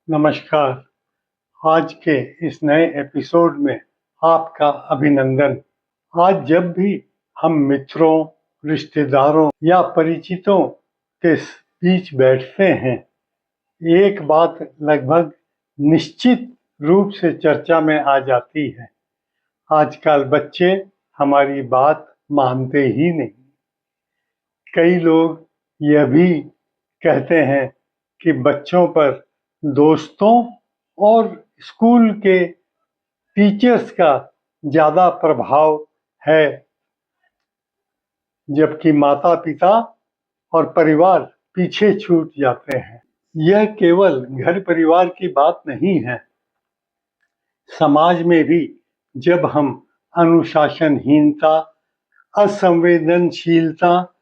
नमस्कार। आज के इस नए एपिसोड में आपका अभिनंदन। आज जब भी हम मित्रों, रिश्तेदारों या परिचितों के बीच बैठते हैं, एक बात लगभग निश्चित रूप से चर्चा में आ जाती है। आजकल बच्चे हमारी बात मानते ही नहीं। कई लोग यह भी कहते हैं कि बच्चों पर दोस्तों और स्कूल के टीचर्स का ज़्यादा प्रभाव है, जबकि माता-पिता और परिवार पीछे छूट जाते हैं। यह केवल घर परिवार की बात नहीं है। समाज में भी जब हम अनुशासनहीनता, असंवेदनशीलता,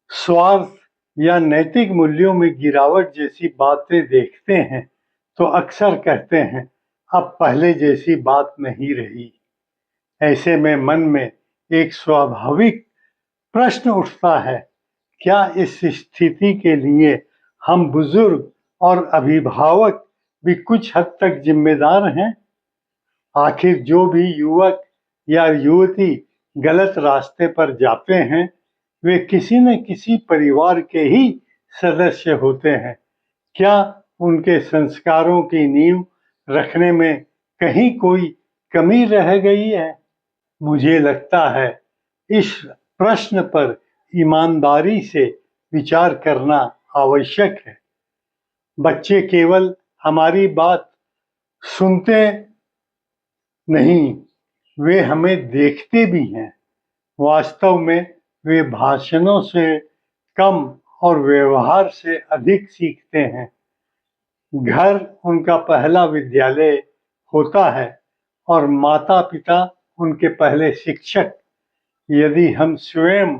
स्वार्थ या नैतिक मूल्यों में गिरावट जैसी बातें देखते हैं, तो अक्सर कहते हैं, अब पहले जैसी बात नहीं रही। ऐसे में मन में एक स्वाभाविक प्रश्न उठता है, क्या इस स्थिति के लिए हम बुजुर्ग और अभिभावक भी कुछ हद तक जिम्मेदार हैं? आखिर जो भी युवक या युवती गलत रास्ते पर जाते हैं, वे किसी न किसी परिवार के ही सदस्य होते हैं। क्या उनके संस्कारों की नींव रखने में कहीं कोई कमी रह गई है? मुझे लगता है इस प्रश्न पर ईमानदारी से विचार करना आवश्यक है। बच्चे केवल हमारी बात सुनते नहीं, वे हमें देखते भी हैं। वास्तव में वे भाषणों से कम और व्यवहार से अधिक सीखते हैं। घर उनका पहला विद्यालय होता है और माता-पिता उनके पहले शिक्षक। यदि हम स्वयं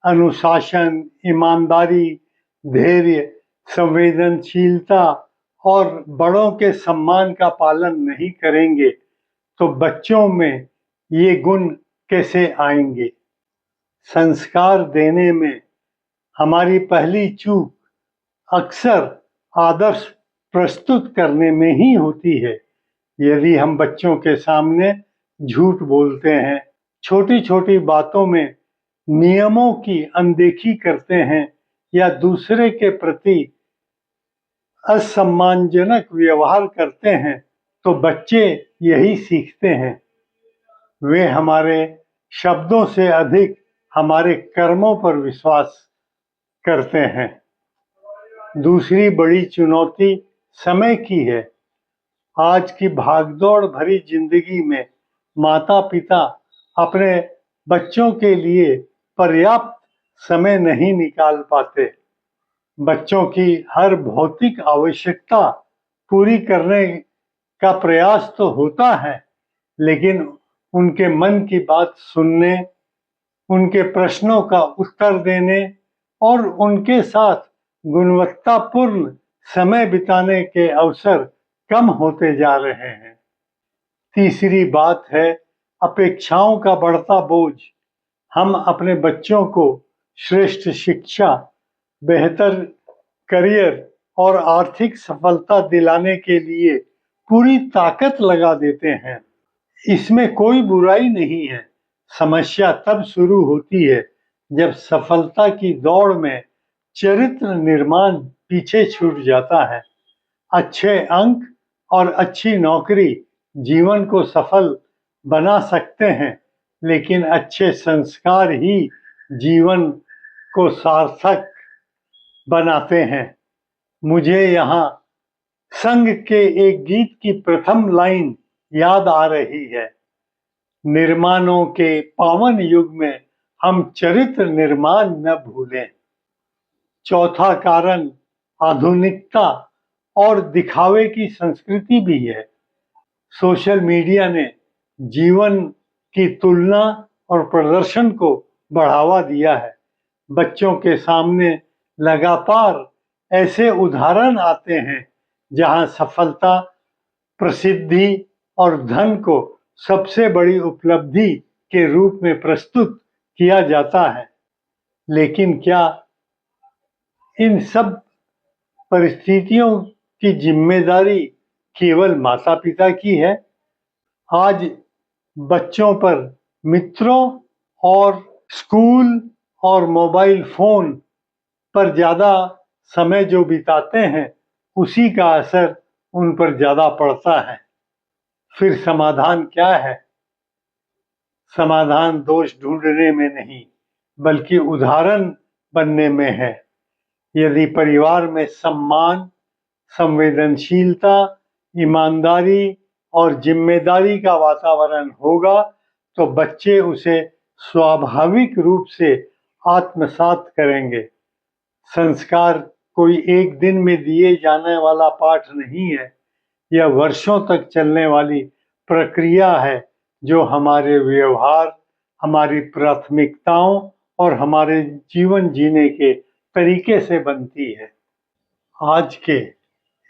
अनुशासन, ईमानदारी, धैर्य, संवेदनशीलता और बड़ों के सम्मान का पालन नहीं करेंगे, तो बच्चों में ये गुण कैसे आएंगे? संस्कार देने में हमारी पहली चूक अक्सर आदर्श प्रस्तुत करने में ही होती है। यदि हम बच्चों के सामने झूठ बोलते हैं, छोटी-छोटी बातों में नियमों की अनदेखी करते हैं या दूसरे के प्रति असम्मानजनक व्यवहार करते हैं, तो बच्चे यही सीखते हैं। वे हमारे शब्दों से अधिक हमारे कर्मों पर विश्वास करते हैं। दूसरी बड़ी चुनौती समय की है। आज की भागदौड़ भरी जिंदगी में माता-पिता अपने बच्चों के लिए पर्याप्त समय नहीं निकाल पाते। बच्चों की हर भौतिक आवश्यकता पूरी करने का प्रयास तो होता है, लेकिन उनके मन की बात सुनने, उनके प्रश्नों का उत्तर देने और उनके साथ गुणवत्तापूर्ण समय बिताने के अवसर कम होते जा रहे हैं। तीसरी बात है अपेक्षाओं का बढ़ता बोझ। हम अपने बच्चों को श्रेष्ठ शिक्षा, बेहतर करियर और आर्थिक सफलता दिलाने के लिए पूरी ताकत लगा देते हैं। इसमें कोई बुराई नहीं है। समस्या तब शुरू होती है जब सफलता की दौड़ में चरित्र निर्माण पीछे छूट जाता है। अच्छे अंक और अच्छी नौकरी जीवन को सफल बना सकते हैं, लेकिन अच्छे संस्कार ही जीवन को सार्थक बनाते हैं। मुझे यहाँ संघ के एक गीत की प्रथम लाइन याद आ रही है, निर्माणों के पावन युग में हम चरित्र निर्माण न भूलें। चौथा कारण आधुनिकता और दिखावे की संस्कृति भी है। सोशल मीडिया ने जीवन की तुलना और प्रदर्शन को बढ़ावा दिया है। बच्चों के सामने लगातार ऐसे उदाहरण आते हैं जहां सफलता, प्रसिद्धि और धन को सबसे बड़ी उपलब्धि के रूप में प्रस्तुत किया जाता है। लेकिन क्या इन सब परिस्थितियों कि जिम्मेदारी केवल माता पिता की है। आज बच्चों पर मित्रों और स्कूल और मोबाइल फोन पर ज़्यादा समय जो बिताते हैं, उसी का असर उन पर ज़्यादा पड़ता है। फिर समाधान क्या है? समाधान दोष ढूंढने में नहीं, बल्कि उदाहरण बनने में है। यदि परिवार में सम्मान, संवेदनशीलता, ईमानदारी और जिम्मेदारी का वातावरण होगा, तो बच्चे उसे स्वाभाविक रूप से आत्मसात करेंगे। संस्कार कोई एक दिन में दिए जाने वाला पाठ नहीं है, यह वर्षों तक चलने वाली प्रक्रिया है जो हमारे व्यवहार, हमारी प्राथमिकताओं और हमारे जीवन जीने के तरीके से बनती है। आज के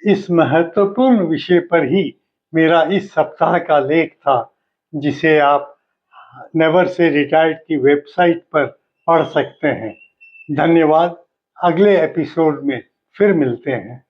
इस महत्वपूर्ण विषय पर ही मेरा इस सप्ताह का लेख था, जिसे आप नेवर से रिटायर्ड की वेबसाइट पर पढ़ सकते हैं। धन्यवाद। अगले एपिसोड में फिर मिलते हैं।